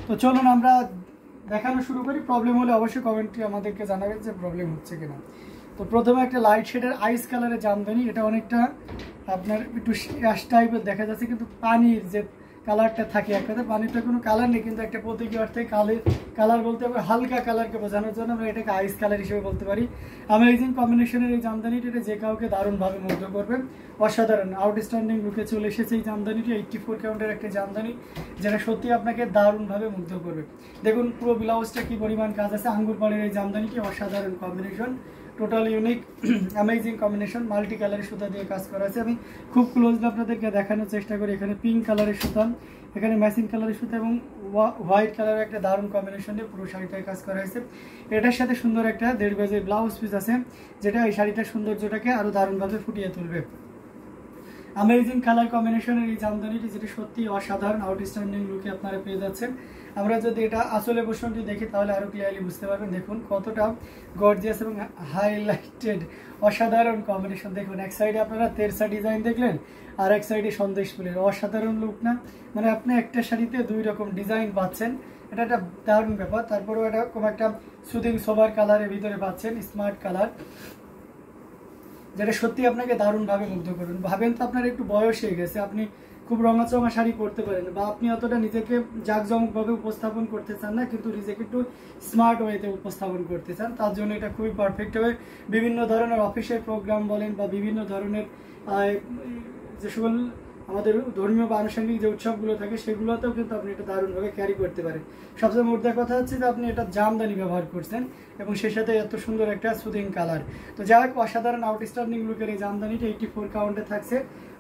তো চলুন আমরা দেখানো শুরু করি। প্রবলেম হলে অবশ্যই কমেন্টে আমাদেরকে জানাবেন যে প্রবলেম হচ্ছে কিনা। তো প্রথমে একটা লাইট শেডের আইস কালারের জামদানি, এটা অনেকটা আপনার একটু অ্যাশ টাইপের দেখা যাচ্ছে, কিন্তু পানির যে কালারটা থাকে, এক কথা পানিতে কোনো কালার নেই, কিন্তু একটা প্রতীকী অর্থে কালার বলতে হবে হালকা কালারকে বোঝানোর জন্য আমরা এটাকে আইস কালার হিসেবে বলতে পারি। অ্যামেজিং কম্বিনেশনের এই জামদানিটি এটা যে কাউকে দারুণভাবে মুগ্ধ করবে, অসাধারণ আউটস্ট্যান্ডিং লুকে চলে এসেছে এই জামদানিটি। 84 কাউন্টের একটা জামদানি যেটা সত্যি আপনাকে দারুণভাবে মুগ্ধ করবে। দেখুন পুরো ব্লাউজটা কি পরিমাণ কাজ আছে, আঙ্গুর পাড়ের এই জামদানিটি অসাধারণ combination, total unique amazing combination, multi কালারের সুতা দিয়ে কাজ করা আছে। আমি খুব ক্লোজলি আপনাদেরকে দেখানোর চেষ্টা করি। এখানে পিঙ্ক কালারের সুতা, এখানে ম্যাচিং কালারের সুতা এবং হোয়াইট কালারের একটা দারুণ কম্বিনেশন দিয়ে পুরো শাড়িটায় কাজ করা হয়েছে। এটার সাথে সুন্দর একটা 1.5 গজের ব্লাউজ পিস আছে, যেটা এই শাড়িটার সৌন্দর্যটাকে আরও দারুণভাবে ফুটিয়ে তুলবে। অ্যামেজিং কালার কম্বিনেশনের এই জামদানিটি যেটা সত্যি অসাধারণ আউটস্ট্যান্ডিং লুকে আপনারা পেয়ে যাচ্ছেন। আমরা যদি এটা আসলে পোর্শনটি দেখি তাহলে আরও ক্লিয়ারলি বুঝতে পারবেন। দেখুন কতটা গর্জিয়াস এবং হাইলাইটেড, অসাধারণ কম্বিনেশন। দেখুন এক সাইডে আপনারা তেরসা ডিজাইন দেখলেন, আর এক সাইডে সন্দেশ ফুলের, অসাধারণ লুক না? মানে আপনি একটা শাড়িতে 2 রকম ডিজাইন পাচ্ছেন, এটা একটা দারুণ ব্যাপার। তারপরেও এটা খুব একটা সুদিং সোবার কালারের ভিতরে পাচ্ছেন, স্মার্ট কালার, যেটা সত্যি আপনাকে দারুণভাবে মুগ্ধ করবেন। ভাবেন তো আপনার একটু বয়স হয়ে গেছে, আপনি খুব রঙাচঙা শাড়ি পরতে পারেন, বা আপনি অতটা নিজেকে জাঁকজমকভাবে উপস্থাপন করতে চান না, কিন্তু নিজেকে একটু স্মার্ট ওয়েতে উপস্থাপন করতে চান, তার জন্য এটা খুবই পারফেক্ট হবে। বিভিন্ন ধরনের অফিসের প্রোগ্রাম বলেন বা বিভিন্ন ধরনের যে সকল আমাদের ধর্মীয় বা আনুষঙ্গিক যে উৎসবগুলো থাকে সেগুলোতেও কিন্তু আপনি এটা দারুণভাবে ক্যারি করতে পারেন। সবচেয়ে মোদ্দা কথা হচ্ছে যে আপনি এটা জামদানি ব্যবহার করছেন এবং সেই সাথে এত সুন্দর একটা সুদিং কালার। তো যাই হোক, অসাধারণ আউটস্ট্যান্ডিং লুকের এই জামদানিটা 84 কাউন্টে থাকছে।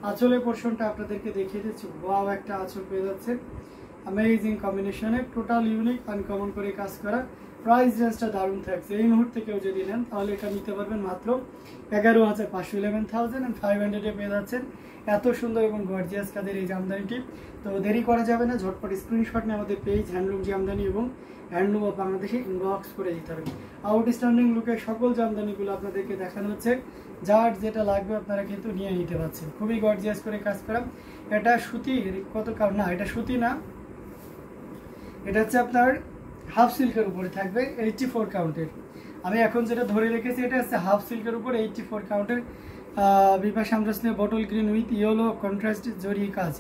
আঁচলের পোর্শনটা আপনাদেরকে দেখিয়ে দিচ্ছি, ওয়াও একটা আঁচল পেয়ে যাচ্ছে, অ্যামেজিং কম্বিনেশনে, টোটাল ইউনিক আনকমন করে কাজ করা। প্রাইস রেঞ্জটা দারুণ থাকছে। এই মুহূর্তে কেউ যদি নেন তাহলে এটা নিতে পারবেন মাত্র 11,500, 11,500 পেয়ে যাচ্ছেন এত সুন্দর এবং গর্জিয়াস কাজের এই জামদানিটি। তো দেরি করা যাবে না, ঝটপট স্ক্রিনশট নিয়ে আমাদের পেজ হ্যান্ডলুম জামদানি এবং হ্যান্ডলুম অফ বাংলাদেশে ইনবক্স করে দিতে হবে। আউটস্ট্যান্ডিং লুকের সকল জামদানিগুলো আপনাদেরকে দেখানো হচ্ছে, যার যেটা লাগবে আপনারা কিন্তু নিয়ে নিতে পারছেন। খুবই গর্জিয়াস করে কাজ করা। এটা সুতির কত কারণ না, এটা সুতি না, এটা হচ্ছে আপনার হাফ সিল্কের উপরে থাকবে, 84 কাউন্টের। আমি এখন যেটা ধরে রেখেছি এটা হচ্ছে হাফ সিল্কের উপর 84 কাউন্টের। বিপাশা আমরাসনে bottle green with yellow contrast zari কাজ,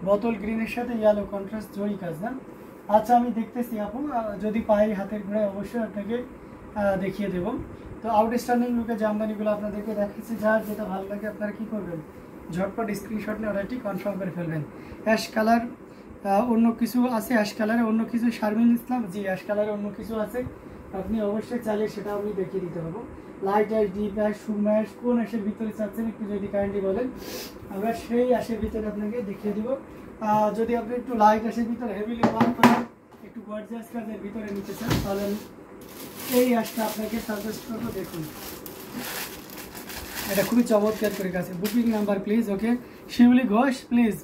বোতল গ্রিনের সাথে ইয়েলো কন্ট্রাস্ট জরি কাজ না। আচ্ছা আমি দেখতেছি আপু, যদি পাই হাতের ঘোড়ায় অবশ্যই আপনাকে দেখিয়ে দেব। তো আউটস্ট্যান্ডিং লুকের জামদানিগুলো আপনাদেরকে দেখাচ্ছি, যার যেটা ভালো লাগে আপনারা কী করবেন, ঝটপট স্ক্রিনশট নিয়ে অর্ডারটি কনফার্ম করে ফেলবেন। অ্যাশ কালার অন্য কিছু আছে, অ্যাশ কালারে অন্য কিছু, শারমিন ইসলাম জি অ্যাশ কালারে অন্য কিছু আছে, আপনি অবশ্যই চাইলে সেটা আমি দেখিয়ে দিতে পারবো। Light ash, deep ash, sum ash, কোন অ্যাশের ভিতরে চাচ্ছেন একটু যদি কাইন্ডলি বলেন, আমরা সেই অ্যাশের ভিতরে আপনাকে দেখিয়ে দিব। যদি আপনি একটু লাইট অ্যাশের ভিতরে হেভিলি ওয়ার্ক করেন, একটু গর্জিয়াস কাজের ভিতরে নিতে চান, তাহলে এই অ্যাশটা আপনাকে সাজেস্ট করবো। দেখুন এটা খুবই চমৎকার করে কাছে। Booking number please, okay Shiuli Ghosh please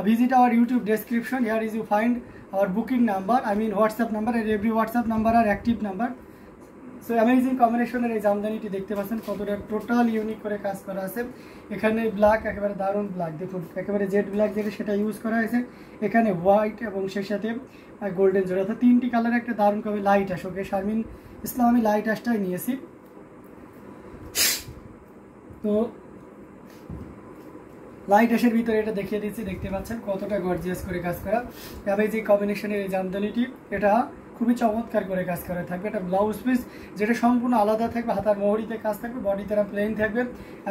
visit our YouTube description, here is you find our booking number, I mean WhatsApp number, and every WhatsApp number are active number. So amazing কম্বিনেশনের এই জামদানিটি দেখতে পাচ্ছেন কতটা টোটাল ইউনিক করে কাজ করা আছে। এখানে ব্ল্যাক, একেবারে দারুণ ব্ল্যাক, দেখুন একেবারে জেড ব্ল্যাক যেটা সেটা ইউজ করা হয়েছে, এখানে হোয়াইট এবং সেই সাথে গোল্ডেন জোড়া, অর্থাৎ 3টি কালারের একটা দারুণ কবে লাইট অ্যাশ। ওকে শারমিন ইসলাম আমি লাইট অ্যাশটাই নিয়েছি। তো লাইট অ্যাশের ভিতরে এটা দেখিয়ে দিচ্ছি, দেখতে পাচ্ছেন কতটা গর্জিয়াস করে কাজ করা। অ্যামেজিং কম্বিনেশনের এই জামদানিটি এটা খুবই চমৎকার করে কাজ করা থাকবে। এটা ব্লাউজ পিস যেটা সম্পূর্ণ আলাদা থাকবে, হাতার মোহরিতে কাজ থাকবে, বডিতে প্লেন থাকবে।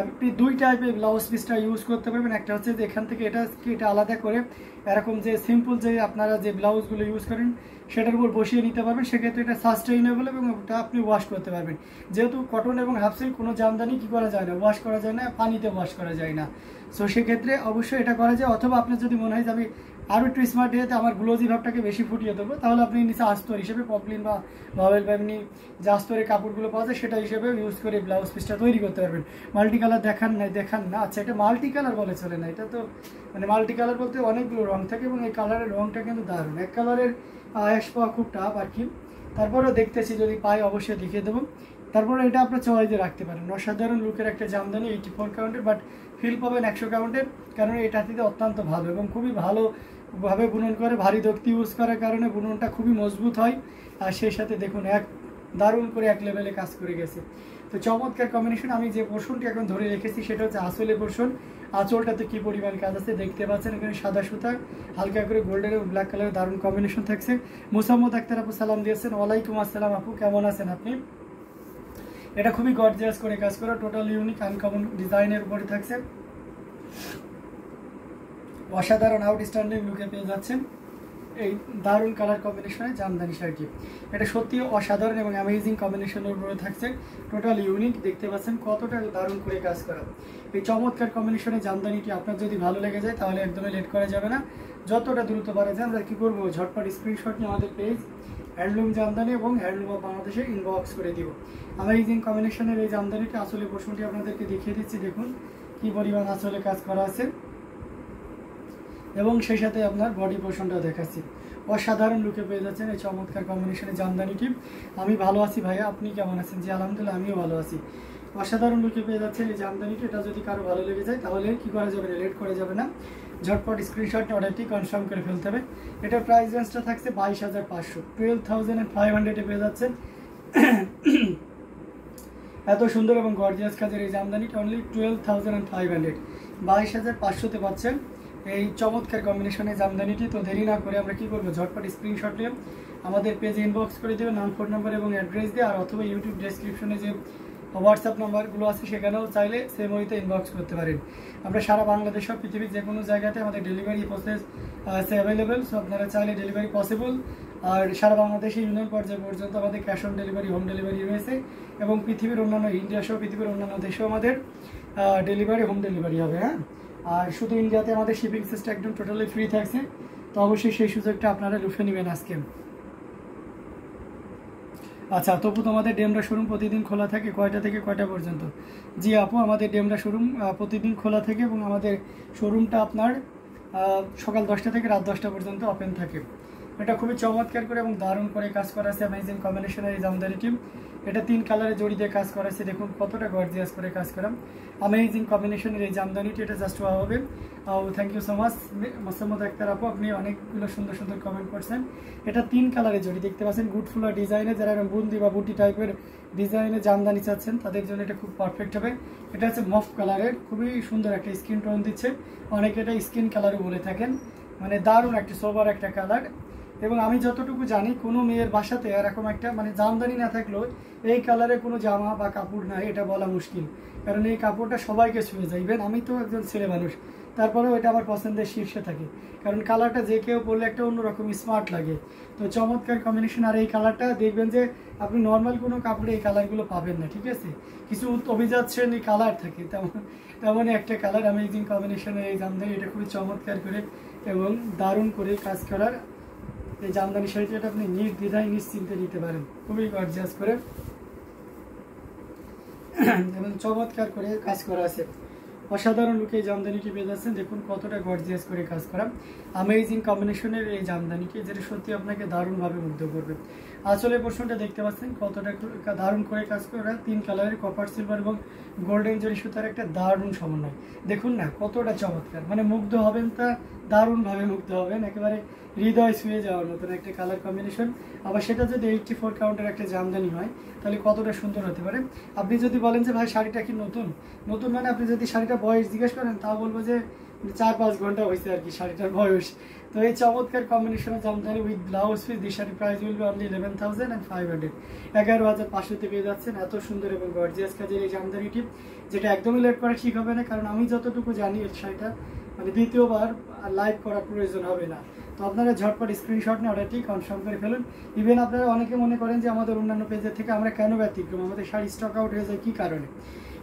আপনি 2 টাইপের ব্লাউজ পিসটা ইউজ করতে পারবেন। একটা হচ্ছে যে এখান থেকে এটা আলাদা করে এরকম যে সিম্পল যে আপনারা যে ব্লাউজগুলো ইউজ করেন সেটার উপর বসিয়ে নিতে পারবেন, সেক্ষেত্রে এটা সাস্টেইনেবল এবং ওটা আপনি ওয়াশ করতে পারবেন। যেহেতু কটন এবং হাফ সিল্ক কোনো জামদানি কী করা যায় না, ওয়াশ করা যায় না, পানিতে ওয়াশ করা যায় না। সো সেক্ষেত্রে অবশ্যই এটা করা যায়। অথবা আপনার যদি মনে হয় যে আমি আরও একটু স্মার্ট ইয়েতে আমার গ্লোজি ভাবটাকে বেশি ফুটিয়ে দেবো, তাহলে আপনি নিচে আস্তর হিসেবে পপলিন বা ভাওয়েল বা এমনি যে আস্তরের কাপড়গুলো পাওয়া যায় সেটা হিসেবে ইউজ করে ব্লাউজ পিসটা তৈরি করতে পারবেন। মাল্টি কালার দেখান না, আচ্ছা এটা মাল্টি কালার বলে চলে না, এটা তো মানে মাল্টি কালার বলতে অনেকগুলো রং থাকে এবং এই কালারের রংটা কিন্তু দারুণ। এক কালারের অ্যাশ পাওয়া খুব টাফ আর কি, তারপরেও দেখতেছি যদি পাই অবশ্যই দেখিয়ে দেবো। তারপরে এটা আপনার চয়েসে রাখতে পারেন। অসাধারণ লুকের একটা জামদানি, 84 কাউন্টের, বাট ফিল পাবেন 100 কাউন্টের, কারণ এটা থেকে অত্যন্ত ভালো এবং খুবই ভালোভাবে বুনন করে, ভারী দক্তি ইউজ করার কারণে বুননটা খুবই মজবুত হয়। আর সেই সাথে দেখুন দারুণ করে এক লেভেলে কাজ করে গেছে। তো চমৎকার কম্বিনেশন। আমি যে পোর্শনটি এখন ধরে রেখেছি সেটা হচ্ছে আসলে পোর্শন। আঁচলটাতে কি পরিমাণ কাজ আছে দেখতে পাচ্ছেন, এখানে সাদা সুতা হালকা করে গোল্ডেন এবং ব্ল্যাক কালারের দারুণ কম্বিনেশন থাকছে। মোসাম্মদ আক্তার আপু সালাম দিয়েছেন, ওয়ালাইকুম আসসালাম আপু, কেমন আছেন আপনি? এটা খুবই গর্জিয়াস করে কাজ করা, টোটাল ইউনিক আনকমন ডিজাইনের উপরে থাকছে, অসাধারণ আউটস্ট্যান্ডিং লুকে পেয়ে যাচ্ছেন এই দারুণ কালার কম্বিনেশনে জামদানি শাড়িটি। এটা সত্যি অসাধারণ এবং অ্যামেজিং কম্বিনেশনের উপরে থাকছে, টোটাল ইউনিক। দেখতে পাচ্ছেন কতটা দারুণ করে কাজ করা এই চমৎকার কম্বিনেশনে জামদানিটি আপনার যদি ভালো লেগে যায় তাহলে একদমই লেট করা যাবে না, যতটা দ্রুত পারা যায় আমরা কী করবো, ঝটপট স্ক্রিনশট নিয়ে আমাদের পেজ হ্যান্ডলুম জামদানি এবং হ্যান্ডলুম অফ বাংলাদেশে ইনবক্স করে দিব। অ্যামেজিং কম্বিনেশনের এই জামদানিটি আসলে পোর্শনটি আপনাদেরকে দেখিয়ে দিচ্ছি, দেখুন কি পরিমাণ আসলে কাজ করা আছে এবং সেই সাথে আপনার বডি পোর্শনটাও দেখাচ্ছি। অসাধারণ লুকে পেয়ে যাচ্ছেন এই চমৎকার কম্বিনেশনের জামদানিটি। আমি ভালো আছি ভাইয়া, আপনি কেমন আছেন? জি আলহামদুলিল্লাহ, আমিও ভালো আছি। অসাধারণ লুকে পেয়ে যাচ্ছেন এই জামদানিটি। এটা যদি কারো ভালো লেগে যায় তাহলে কি করা যাবে না, লেট করা যাবে না, ঝটপট স্ক্রিনশট অর্ডারটি কনফার্ম করে ফেলতে হবে। এটার প্রাইস রেঞ্জটা থাকছে 22,500, 12,500 পেয়ে যাচ্ছেন। এত সুন্দর এবং গর্জিয়াস কাজের এই জামদানিটা অনলি 12,500, 22,500তে পাচ্ছেন এই চমৎকার কম্বিনেশনে জামদানিটি। তো দেরি না করে আমরা কি করবো, ঝটপট স্ক্রিনশট নিয়ে আমাদের পেজে ইনবক্স করে দেবে, নাম, ফোন নাম্বার এবং অ্যাড্রেস দিয়ে, আর অথবা ইউটিউব ডেসক্রিপশনে যে হোয়াটসঅ্যাপ নাম্বারগুলো আছে সেখানেও চাইলে সেম ওইতে ইনবক্স করতে পারেন। আমরা সারা বাংলাদেশ সব পৃথিবীর যে কোনো জায়গাতে আমাদের ডেলিভারি প্রসেস আছে অ্যাভেলেবেল, সো আপনারা চাইলে ডেলিভারি পসিবল। আর সারা বাংলাদেশে ইউনিয়ন পর্যায়ে পর্যন্ত আমাদের cash on delivery, home delivery রয়েছে এবং পৃথিবীর অন্যান্য ইন্ডিয়া সহ পৃথিবীর অন্যান্য দেশেও আমাদের ডেলিভারি, হোম ডেলিভারি হবে। হ্যাঁ, আর শুধু ইন্ডিয়াতে আমাদের শিপিং সিস্টেম একদম টোটালি ফ্রি থাকছে, তো অবশ্যই সেই সুযোগটা আপনারা লুফে নেবেন আজকে। আচ্ছা তবু তোমাদের ডেমরা শোরুম প্রতিদিন খোলা থাকে কয়টা থেকে কয়টা পর্যন্ত? জি আপু, আমাদের ডেমরা শোরুম প্রতিদিন খোলা থাকে এবং আমাদের শোরুমটা আপনার সকাল 10টা থেকে রাত 10টা পর্যন্ত ওপেন থাকে। এটা খুবই চমৎকার করে এবং দারুণ করে কাজ করা আছে অ্যামেজিং কম্বিনেশনের এই জামদানি টিম। এটা 3 কালারে জড়ি দিয়ে কাজ করা আছে, দেখুন কতটা গর্জিয়াস করে কাজ করা অ্যামেজিং কম্বিনেশনের এই জামদানিটি। এটা জাস্ট ওয়া হবে। Thank you so much Mosammat Akter আপু, আপনি অনেকগুলো সুন্দর সুন্দর কমেন্ট করছেন। এটা 3 কালারে জড়ি দেখতে পাচ্ছেন, গুড ফুলার ডিজাইনে, যারা বুন্দি বা বুটি টাইপের ডিজাইনে জামদানি চাচ্ছেন তাদের জন্য এটা খুব পারফেক্ট হবে। এটা হচ্ছে মফ কালারের, খুবই সুন্দর একটা স্কিন টোন দিচ্ছে, অনেকে এটা স্কিন কালারও বলে থাকেন, মানে দারুণ একটা সোবার একটা কালার। এবং আমি যতটুকু জানি কোনো মেয়ের বাসাতে এরকম একটা মানে জামদানি না থাকলেও এই কালারে কোনো জামা বা কাপড় নাই এটা বলা মুশকিল, কারণ এই কাপড়টা সবাইকে ছুঁয়ে যায়। ইভেন আমি তো একজন ছেলে মানুষ, তারপরেও এটা আমার পছন্দের শীর্ষে থাকে, কারণ কালারটা যে কেউ পরলে একটা অন্যরকম স্মার্ট লাগে। তো চমৎকার কম্বিনেশন। আর এই কালারটা দেখবেন যে আপনি নর্মাল কোনো কাপড়ে এই কালারগুলো পাবেন না, ঠিক আছে? কিছু অভিজাত শ্রেণী কালার থাকে, তেমনই একটা কালার অ্যামেজিং কম্বিনেশনের এই জামদানি। এটা খুবই চমৎকার করে এবং দারুণ করে কাজ করার এই জামদানি শাড়িটা এটা আপনি নির্দ্বিধায় নিশ্চিন্তে নিতে পারেন, খুবই গর্জিয়াস করে এবং চমৎকার করে কাজ করা আছে। অসাধারণ লুকে এই জামদানিটি পেয়ে যাচ্ছেন, দেখুন কতটা গর্জিয়াস করে কাজ করা অ্যামেজিং কম্বিনেশনের এই জামদানিটি, যেটা সত্যি আপনাকে দারুণভাবে মুগ্ধ করবে। আসলে পোর্শনটা দেখতে পাচ্ছেন কতটা দারুণ করে কাজ করা, 3 কালারের কপার সিলভার এবং গোল্ডেন জরি সুতার একটা দারুণ সমন্বয়। দেখুন না কতটা চমৎকার, মানে মুগ্ধ হবেন, তা দারুণভাবে মুগ্ধ হবেন, একেবারে হৃদয় ছুঁয়ে যাওয়ার মতন একটা কালার কম্বিনেশন। আবার সেটা যদি 84 কাউন্টের একটা জামদানি হয় তাহলে কতটা সুন্দর হতে পারে। আপনি যদি বলেন যে ভাই শাড়িটা কি নতুন, নতুন মানে আপনি যদি শাড়িটা বয়স জিজ্ঞেস করেন তাও বলবো যে 4-5 ঘন্টা হয়েছে আর কি শাড়িটার বয়স। তো এই চমৎকার কম্বিনেশনের Jamdani with blouse piece, the sari price will be only 11,500, 11,500তে পেয়ে যাচ্ছেন এত সুন্দর এবং গর্জিয়াস কাজের এই জামদানিটি, যেটা একদমই লেট করা ঠিক হবে না, কারণ আমি যতটুকু জানি এই শাড়িটা মানে দ্বিতীয়বার লাইভ করার প্রয়োজন হবে না। তো আপনারা ঝটপট স্ক্রিনশট নিয়ে অর্ডারটি কনফার্ম করে ফেলুন। ইভেন আপনারা অনেকে মনে করেন যে আমাদের অন্যান্য পেজের থেকে আমরা কেন ব্যতিক্রম, আমাদের শাড়ি স্টক আউট হয়ে যায় কী কারণে?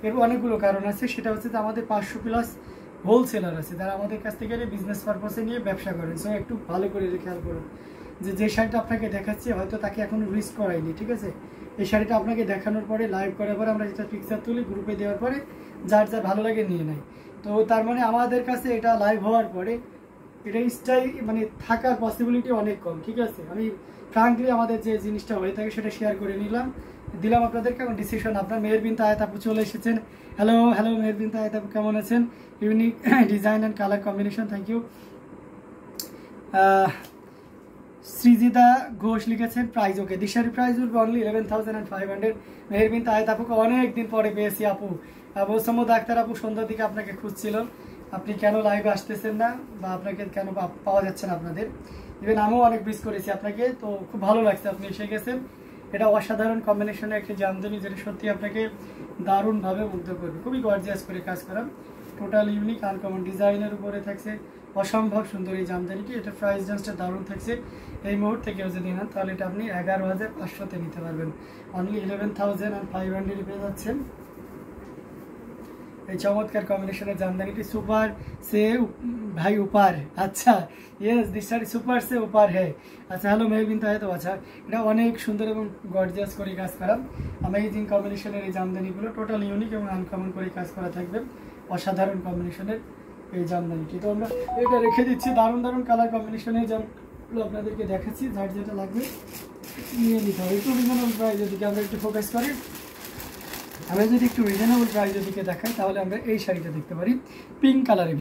এর অনেকগুলো কারণ আছে। সেটা হচ্ছে যে আমাদের 500+ হোলসেলার আছে যারা আমাদের কাছ থেকে বিজনেস পারপাসে নিয়ে ব্যবসা করেন। সো একটু ভালো করে খেয়াল করুন যে শাড়িটা আপনাকে দেখাচ্ছি হয়তো তাকে এখনো রিস্ক করাইনি, ঠিক আছে? এই শাড়িটা আপনাকে দেখানোর পরে লাইভ করার পরে আমরা যেটা পিকচার তুলি গ্রুপে দেওয়ার পরে যার যা ভালো লাগে নিয়ে নেয়। তো তার মানে আমাদের কাছে এটা লাইভ হওয়ার পরে এটা স্টাইল মানে থাকার পসিবিলিটি অনেক কম, ঠিক আছে। আমি ফ্রাঙ্কলি আমাদের যে জিনিসটা হয়ে থাকে সেটা শেয়ার করে দিলাম আপনাদেরকে। এখন ডিসিশন আপনার। মেহেরবিন তায়েত আপু চলে এসেছেন। হ্যালো হ্যালো মেহেরবিন তায়েত আপু, কেমন আছেন? Unique design and colour combination, thank you. Srijita Ghosh লিখেছেন price okay, Dishari price will be only 11,500। Meherbin Tayet আপুকে অনেক দিন পরে পেয়েছি আপু। মোসাম্মদ আক্তার আপু সন্ধ্যার দিকে আপনাকে খুঁজছিল, আপনি কেন লাইভে আসতেছেন না বা আপনাকে কেন পাওয়া যাচ্ছে না আপনাদের। ইভেন আমিও অনেক মিস করেছি আপনাকে, তো খুব ভালো লাগছে আপনি এসে গেছেন। এটা অসাধারণ কম্বিনেশনের একটি জামদানি, যেটা সত্যি আপনাকে দারুণভাবে মুগ্ধ করবে। খুবই গর্জিয়াস করে কাজ করা, টোটাল ইউনিক আনকমন ডিজাইনের উপরে থাকছে, অসম্ভব সুন্দর এই জামদানিটি। এটা প্রাইস রেঞ্জটা দারুণ থাকছে। এই মুহূর্তে কেউ যদি নেন তাহলে এটা আপনি 11,500-তে নিতে পারবেন। অনলি 11,500 পেয়ে যাচ্ছেন এই চমৎকার কম্বিনেশনের জামদানিটি। সুপার সে ভাই উপার, আচ্ছা ইয়েস দিস শাড়ি সুপার সে উপার হ্যাঁ। আচ্ছা হ্যালো মেহবিন তাহেত, আচ্ছা এটা অনেক সুন্দর এবং গর্জিয়াস করে কাজ করা অ্যামেজিং কম্বিনেশনের এই জামদানিগুলো, টোটাল ইউনিক এবং আনকমন করে কাজ করা থাকবে। অসাধারণ কম্বিনেশনের এই জামদানিটি। তো আমরা এটা রেখে দিচ্ছি, দারুণ দারুণ কালার কম্বিনেশনের জামগুলো আপনাদেরকে দেখাচ্ছি। যার যেটা লাগবে নিয়ে নিতে হবে। একটু রিজনেবল প্রাইসের দিকে আমরা একটু ফোকাস করি। আমরা যদি একটু রিজনেবল প্রাইসের দিকে দেখাই তাহলে আমরা এই শাড়িটা দেখতে পারি পিঙ্ক কালারের।